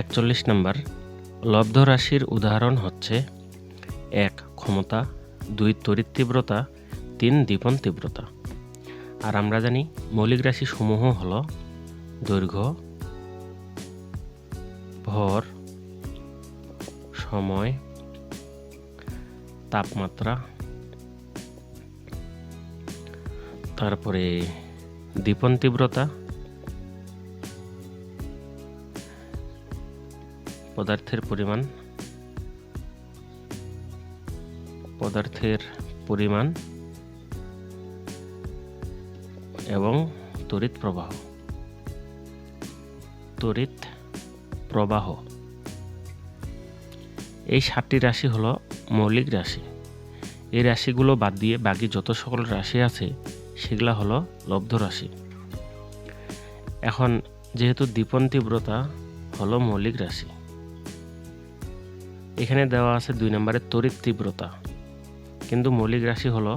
41 নম্বর লব্ধ রাশির উদাহরণ হচ্ছে 1 ক্ষমতা, 2 তড়িৎ তীব্রতা, 3 দীপন তীব্রতা। আর আমরা জানি মৌলিক রাশি সমূহ হলো দৈর্ঘ্য, ভর, সময়, তাপমাত্রা, তারপরে দীপন তীব্রতা, পদার্থের পরিমাণ এবং তড়িৎ প্রবাহ। এই 7টি রাশি হলো মৌলিক রাশি। এই রাশিগুলো বাদ দিয়ে বাকি যত সকল রাশি আছে সেগুলা হলো লব্ধ রাশি। এখন যেহেতু দীপন তীব্রতা হলো মৌলিক রাশি, এখানে দেওয়া আছে 2 নম্বরে তড়িৎ তীব্রতা, কিন্তু মৌলিক রাশি হলো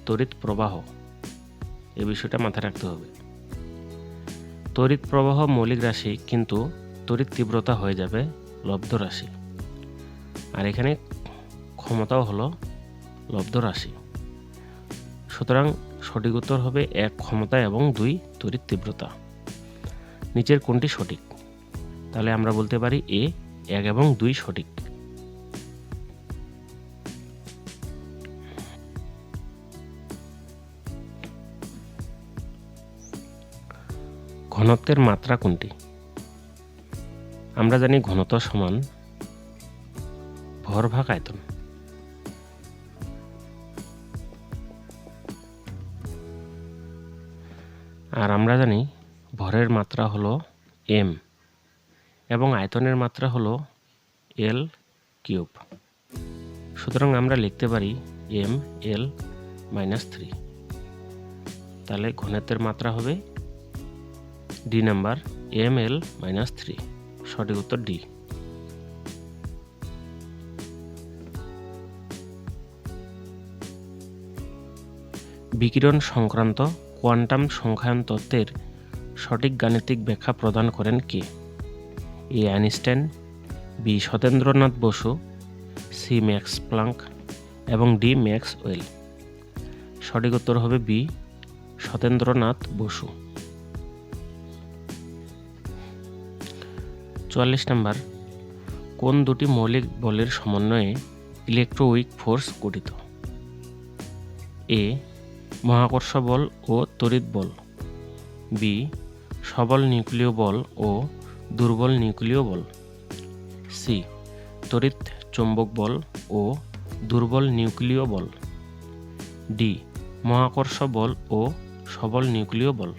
তড়িৎ প্রবাহ। এই বিষয়টা মাথায় রাখতে হবে। তড়িৎ প্রবাহ মৌলিক রাশি, কিন্তু তড়িৎ তীব্রতা হয়ে যাবে লব্ধ রাশি। আর এখানে ক্ষমতাও হলো লব্ধ রাশি। সুতরাং সঠিক উত্তর হবে 1 ক্ষমতা এবং 2 তড়িৎ তীব্রতা। নিচের কোনটি সঠিক? তাহলে আমরা বলতে পারি এ 1 এবং 2 সঠিক। ঘনত্বের মাত্রা কোনটি? আমরা জানি ঘনত্ব সমান ভর ভাগ আয়তন। আর আমরা জানি ভরের মাত্রা হলো m এবং আয়তনের মাত্রা হলো L3। সুতরাং আমরা লিখতে পারি ml-3। তাহলে ঘনত্বের মাত্রা হবে ডি নাম্বার ml-3। সঠিক উত্তর ডি। বিকিরণ সংক্রান্ত কোয়ান্টাম সংখ্যায়ন তত্ত্বের সঠিক গাণিতিক ব্যাখ্যা প্রদান করেন কে? A Einstein, B Satyendranath Bose, C Max Planck এবং ডি ম্যাক্সওয়েল। সঠিক উত্তর হবে বি সত্যেন্দ্রনাথ বসু। 44 নম্বর কোন দুটি মৌলিক বলের সমন্বয়ে ইলেকট্রোউইক ফোর্স গঠিত? এ মহাকর্ষ বল ও তড়িৎ বল, বি সবল নিউক্লিয় বল ও দুর্বল নিউক্লিয় বল, সি তড়িৎ চৌম্বক বল ও দুর্বল নিউক্লিয় বল, ডি মহাকর্ষ বল ও সবল নিউক্লিয় বল।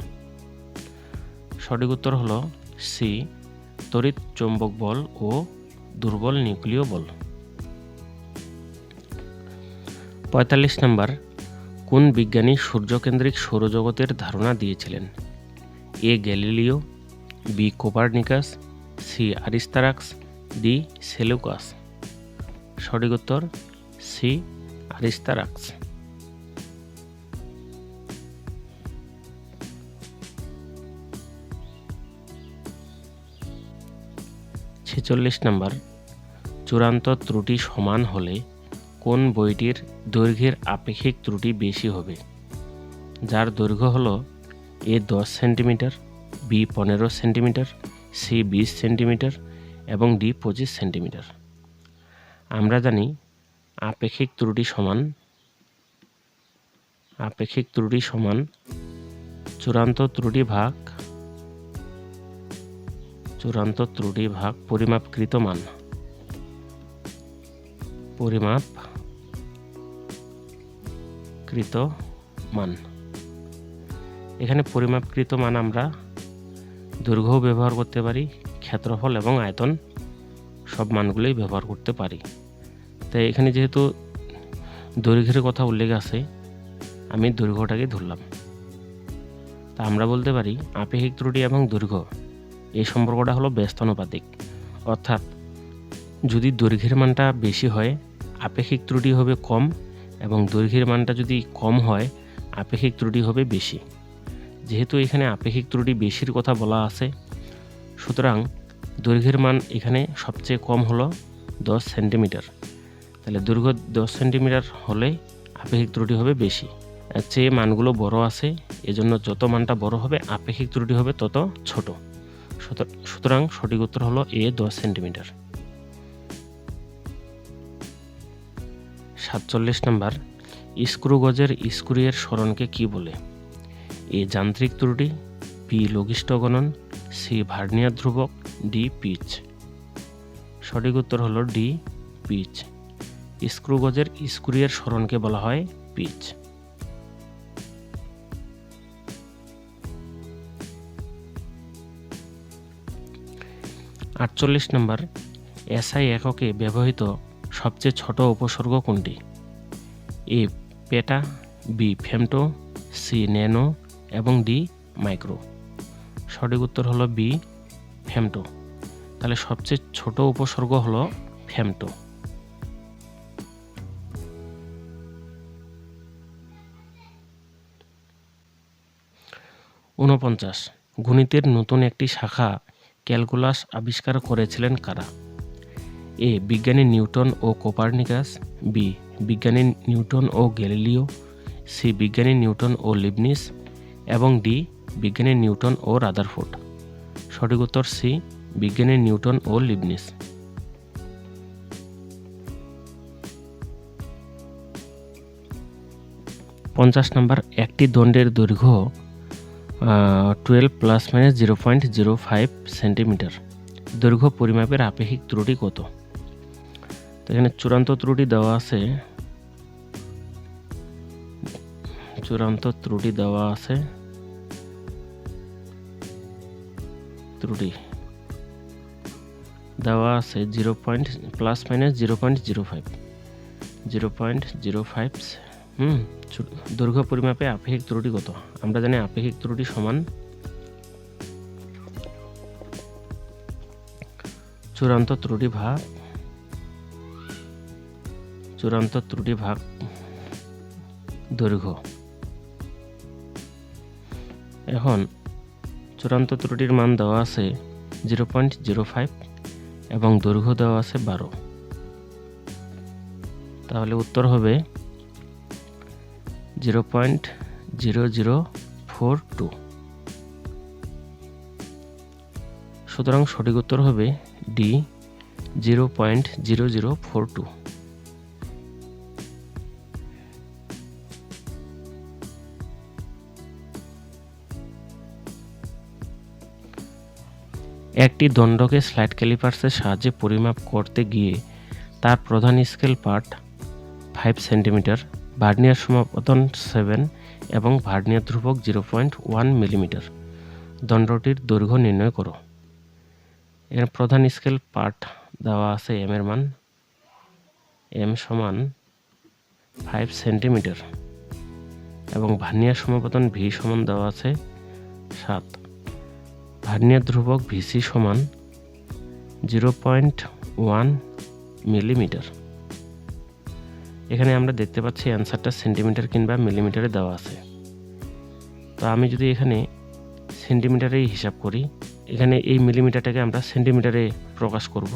সঠিক উত্তর হলো সি তড়িৎ চৌম্বক বল ও দুর্বল নিউক্লিয় বল। 45 নম্বর কোন বিজ্ঞানী সূর্যকেন্দ্রিক সৌরজগতের ধারণা দিয়েছিলেন? A Galileo, B Copernicus, C Aristarchus, D Seleucus. সঠিক উত্তর সি আরিস্তারাক্স। 46 নম্বর চূড়ান্ত ত্রুটি সমান হলে কোন বইটির দৈর্ঘ্যের আপেক্ষিক ত্রুটি বেশি হবে? যার দৈর্ঘ্য হলো A 10 centimetre, B 15 centimetre, C 20 centimetre এবং ডি 25 সেন্টিমিটার। আমরা জানি আপেক্ষিক ত্রুটি সমান চূড়ান্ত ত্রুটি ভাগ পরিমাপকৃত মান। এখানে পরিমাপকৃত মান আমরা দৈর্ঘ্য ব্যবহার করতে পারি, ক্ষেত্রফল এবং আয়তন সব মানগুলোই ব্যবহার করতে পারি। তাই এখানে যেহেতু দৈর্ঘ্যের কথা উল্লেখ আছে, আমি দৈর্ঘ্যটাকে ধরলাম। তা আমরা বলতে পারি আপেক্ষিক ত্রুটি এবং দৈর্ঘ্য এই সম্পর্কটা হলো ব্যস্তানুপাতিক। অর্থাৎ যদি দৈর্ঘ্যের মানটা বেশি হয় আপেক্ষিক ত্রুটি হবে কম, এবং দৈর্ঘ্যের মানটা যদি কম হয় আপেক্ষিক ত্রুটি হবে বেশি। যেহেতু এখানে আপেক্ষিক ত্রুটি বেশির কথা বলা আছে, সুতরাং দৈর্ঘ্যের মান এখানে সবচেয়ে কম হলো 10 সেন্টিমিটার। তাহলে দৈর্ঘ্য 10 সেন্টিমিটার হলে আপেক্ষিক ত্রুটি হবে বেশি। এর চেয়ে মানগুলো বড় আছে, এজন্য যত মানটা বড় হবে আপেক্ষিক ত্রুটি হবে তত ছোট। সুতরাং সঠিক উত্তর হলো এ 10 সেন্টিমিটার। 47 নম্বর, স্ক্রু গজের স্ক্রুয়ের সরণকে কি বলে? এ যান্ত্রিক ত্রুটি, বি লঘিষ্ঠ গণন, সি ভার্নিয়ার ধ্রুবক, ডি পিচ। সঠিক উত্তর হলো ডি পিচ। স্ক্রু গজের স্ক্রুয়ের সরণকে বলা হয় পিচ। 48 নম্বর, এসআই এককে ব্যবহৃত সবচেয়ে ছোট উপসর্গ কোনটি? এ পেটা, বি ফেমটো, সি ন্যানো এবং ডি মাইক্রো। সঠিক উত্তর হলো বি ফেমটো। তাহলে সবচেয়ে ছোট উপসর্গ হলো ফেমটো। 49, গণিতের নতুন একটি শাখা ক্যালকুলাস আবিষ্কার করেছিলেন কারা? এ বিজ্ঞানী নিউটন ও কোপার্নিকাস, বি বিজ্ঞানী নিউটন ও গ্যালিলিও, সি বিজ্ঞানী নিউটন ও লিবনিস এবং ডি বিজ্ঞানী নিউটন ও রাদারফোর্ড। সঠিক উত্তর সি বিজ্ঞানী নিউটন ও লিবনিস। 50 নম্বর, একটি দণ্ডের দৈর্ঘ্য 12 ± 0.05 সেন্টিমিটার। দৈর্ঘ্য পরিমাপের আপেক্ষিক ত্রুটি কত? তো এখানে চূড়ান্ত ত্রুটি দেওয়া আছে, ত্রুটি দেওয়া আছে 0 ± 0.05। দৈর্ঘ্য পরিমাপে আপেক্ষিক ত্রুটি কত? আমরা জানি আপেক্ষিক ত্রুটি সমান চূড়ান্ত ত্রুটি ভাগ দৈর্ঘ্য। এখন চূড়ান্ত ত্রুটির মান দেওয়া আছে 0.05 এবং দৈর্ঘ্য দেওয়া আছে 12। তাহলে উত্তর হবে 0.0042। সুতরাং সঠিক উত্তর হবে ডি 0.0042। একটি দণ্ডকে স্লাইড ক্যালিপার্সের সাহায্যে পরিমাপ করতে গিয়ে তার প্রধান স্কেল পার্ট 5 সেন্টিমিটার, ভার্নিয়ার সমাপতন 7 এবং ভার্নিয়ার ধ্রুবক 0.1 মিলিমিটার। দণ্ডটির দৈর্ঘ্য নির্ণয় করো। এর প্রধান স্কেল পার্ট দেওয়া আছে এম এর মান, এম সমান 5 সেন্টিমিটার এবং ভার্নিয়ার সমাপতন ভি সমান দেওয়া আছে 7। ভার্নিয়ার ধ্রুবক ভিসি সমান 0.1 মিলিমিটার। এখানে আমরা দেখতে পাচ্ছি অ্যান্সারটা সেন্টিমিটার কিংবা মিলিমিটারে দেওয়া আছে। তো আমি যদি এখানে সেন্টিমিটারেই হিসাব করি, এখানে এই মিলিমিটারটাকে আমরা সেন্টিমিটারে প্রকাশ করব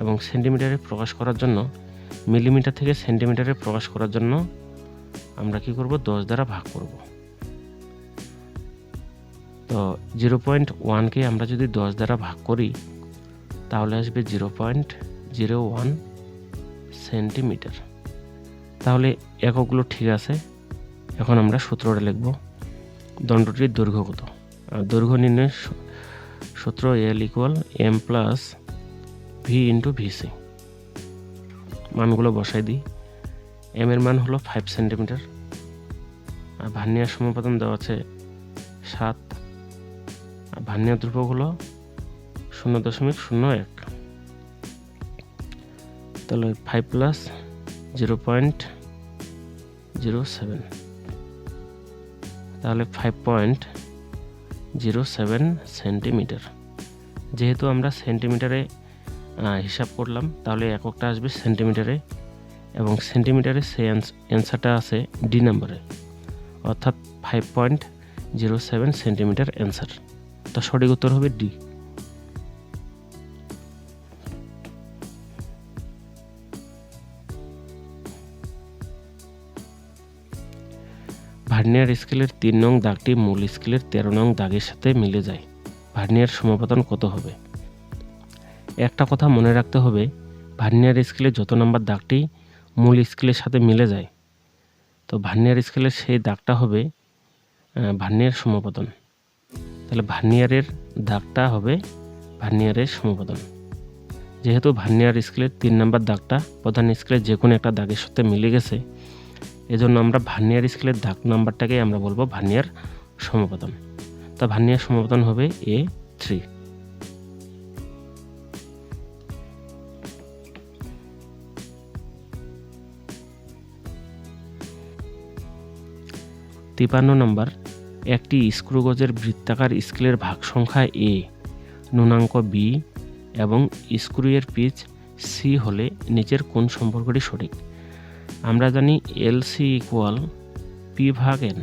এবং সেন্টিমিটারে প্রকাশ করার জন্য মিলিমিটার থেকে সেন্টিমিটারে প্রকাশ করার জন্য আমরা কি করব? 10 দ্বারা ভাগ করব। তো 0.1কে আমরা যদি 10 দ্বারা ভাগ করি তাহলে আসবে 0.01 সেন্টিমিটার। তাহলে এককগুলো ঠিক আছে। এখন আমরা সূত্রটা লিখব। দণ্ডটির দৈর্ঘ্য কত? দৈর্ঘ্য নির্ণয়ের সূত্র L = m + v × vc। মানগুলো বসাই দিই। m এর মান হলো 5 সেন্টিমিটার, আর ভার্নিয়ার সমাপতন দেওয়া আছে 7, আর ভার্নিয়ার ধ্রুবক হলো 0.01। তাহলে 5 + 0.07, তাহলে 5.07 সেন্টিমিটার। যেহেতু আমরা সেন্টিমিটারে হিসাব করলাম তাহলে এককটা আসবে সেন্টিমিটারে এবং সেন্টিমিটারে সেই অ্যান্সারটা আছে ডি নম্বরে, অর্থাৎ 5.07 সেন্টিমিটার অ্যান্সার। তো সঠিক উত্তর হবে ডি। ভার্নিয়ার স্কেলের 3 নং দাগটি মূল স্কেলের 13 নং দাগের সাথে মিলে যায়, ভার্নিয়ার সমাপতন কত হবে? একটা কথা মনে রাখতে হবে, ভার্নিয়ার স্কেলে যত নম্বর দাগটি মূল স্কেলের সাথে মিলে যায়, তো ভার্নিয়ার স্কেলের সেই দাগটা হবে ভার্নিয়ার সমাপতন। তাহলে ভার্নিয়ারের দাগটা হবে ভার্নিয়ারের সমাপতন। যেহেতু ভার্নিয়ার স্কেলের 3 নম্বর দাগটা প্রধান স্কেলের যে কোনো একটা দাগের সাথে মিলে গেছে, এজন্য আমরা ভার্নিয়ার স্কেলের দাগ নাম্বারটাকে আমরা বলবো ভার্নিয়ার সমাপতন। তা ভার্নিয়ার সমাপতন হবে A3। 53 নম্বর, একটি স্ক্রুগজের বৃত্তাকার স্কেলের ভাগ সংখ্যা A, ন্যূনাঙ্ক B এবং স্ক্রুয়ের পিচ C হলে নিচের কোন সম্পর্কটি সঠিক? আমরা জানি LC ইকুয়াল P ভাগ N,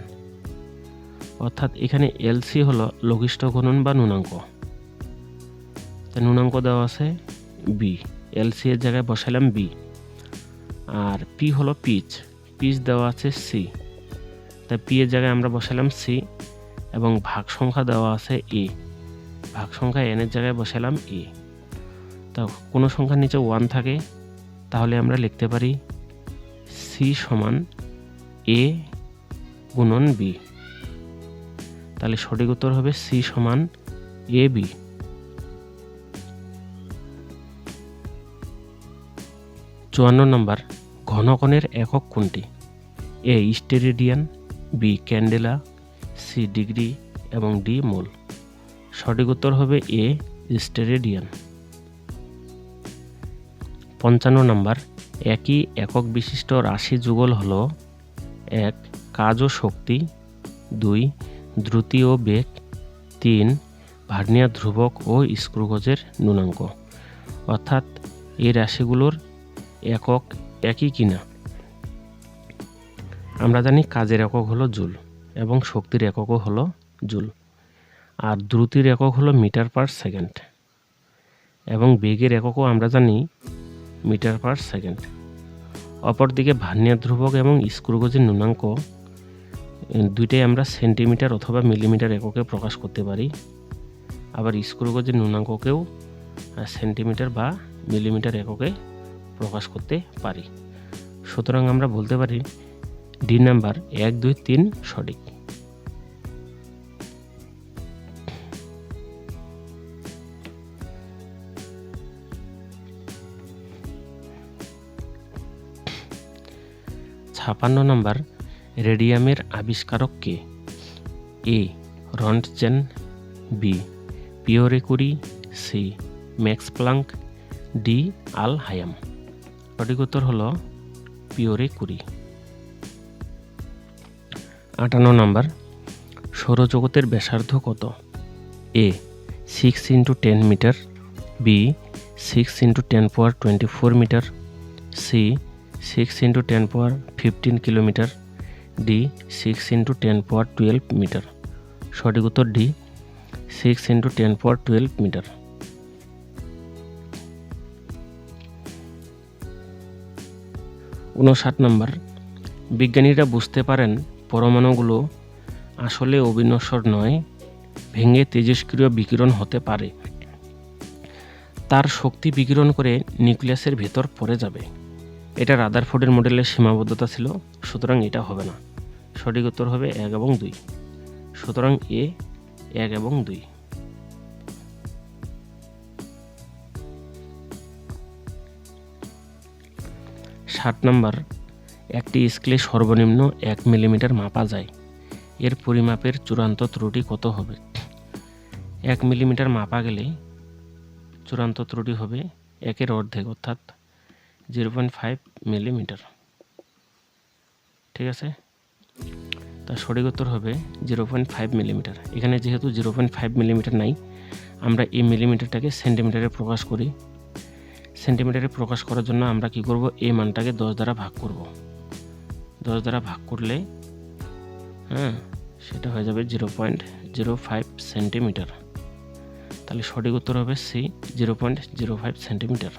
অর্থাৎ এখানে LC হলো লঘিষ্ঠ গুণন বা ন্যূনাঙ্ক। ন্যূনাঙ্ক দেওয়া আছে B, LC এর জায়গায় বসালাম B। আর P হলো পিচ, পিচ দেওয়া আছে C, তাই P এর জায়গায় আমরা বসালাম C এবং ভাগ সংখ্যা দেওয়া আছে A, ভাগ সংখ্যা N এর জায়গায় বসালাম A। তো কোনো সংখ্যার নিচে 1 থাকে তাহলে আমরা লিখতে পারি C সমান A গুণন B। তাহলে সঠিক উত্তর হবে C সমান AB। 54 নম্বর, ঘনকোণের একক কোনটি? A স্টেরেডিয়ান, B candela, C degree এবং D মোল। সঠিক উত্তর হবে A স্টেরেডিয়ান। 55 নম্বর, একই একক বিশিষ্ট রাশি যুগল হলো 1 কাজ ও শক্তি, 2 দ্রুতি ও বেগ, 3 ভার্নিয়ার ধ্রুবক ও স্ক্রুগজের ন্যূনাঙ্ক। অর্থাৎ এই রাশিগুলোর একক একই কিনা। আমরা জানি কাজের একক হলো জুল এবং শক্তির এককও হলো জুল, আর দ্রুতির একক হলো মিটার পার সেকেন্ড এবং বেগের এককও আমরা জানি মিটার পার সেকেন্ড। অপরদিকে ভার্নিয়ার ধ্রুবক এবং স্ক্রুগজের ন্যূনাঙ্ক দুইটাই আমরা সেন্টিমিটার অথবা মিলিমিটার এককে প্রকাশ করতে পারি, আবার স্ক্রুগজের ন্যূনাঙ্ককেও সেন্টিমিটার বা মিলিমিটার এককে প্রকাশ করতে পারি। সুতরাং আমরা বলতে পারি ডি নাম্বার 1, 2, 3 সঠিক। ছাপ্পান্ন নম্বর, রেডিয়ামের আবিষ্কারক কে? A Roentgen, B Pierre Curie, C Max Planck, D Al Haytham. সঠিক উত্তর হলো পিওরে কুরি। 58 নম্বর, সৌরজগতের ব্যাসার্ধ কত? A 6 × 10 metre, B 6 × 10⁻24 metre, C 6 × 10⁻15 kilometre, D 6 × 10⁻12 metre. সঠিক উত্তর D 6 × 10⁻12 মিটার। 59 নম্বর, বিজ্ঞানীরা বুঝতে পারেন পরমাণুগুলো আসলে অবিনশ্বর নয়, ভেঙে তেজস্ক্রিয় বিকিরণ হতে পারে। তার শক্তি বিকিরণ করে নিউক্লিয়াসের ভেতর পড়ে যাবে। এটা রাদারফোর্ডের মডেলের সীমাবদ্ধতা ছিল, সুতরাং এটা হবে না। সঠিক উত্তর হবে 1 এবং 2। সুতরাং A 1 এবং 2। 60 নম্বর, একটি স্কেলে সর্বনিম্ন 1 মিলিমিটার মাপা যায়, এর পরিমাপের চূড়ান্ত ত্রুটি কত হবে? 1 মিলিমিটার মাপা গেলে চূড়ান্ত ত্রুটি হবে 1 এর অর্ধেক, অর্থাৎ 0.5 মিলিমিটার। ঠিক আছে, তার সঠিক উত্তর হবে 0.5 মিলিমিটার। এখানে যেহেতু 0.5 মিলিমিটার নাই, আমরা এই মিলিমিটারটাকে সেন্টিমিটারে প্রকাশ করি। সেন্টিমিটারে প্রকাশ করার জন্য আমরা কি করব, এই মানটাকে 10 দ্বারা ভাগ করব। 10 দ্বারা ভাগ করলে সেটা হয়ে যাবে 0.05 সেন্টিমিটার। তাহলে সঠিক উত্তর হবে C 0.05 সেন্টিমিটার।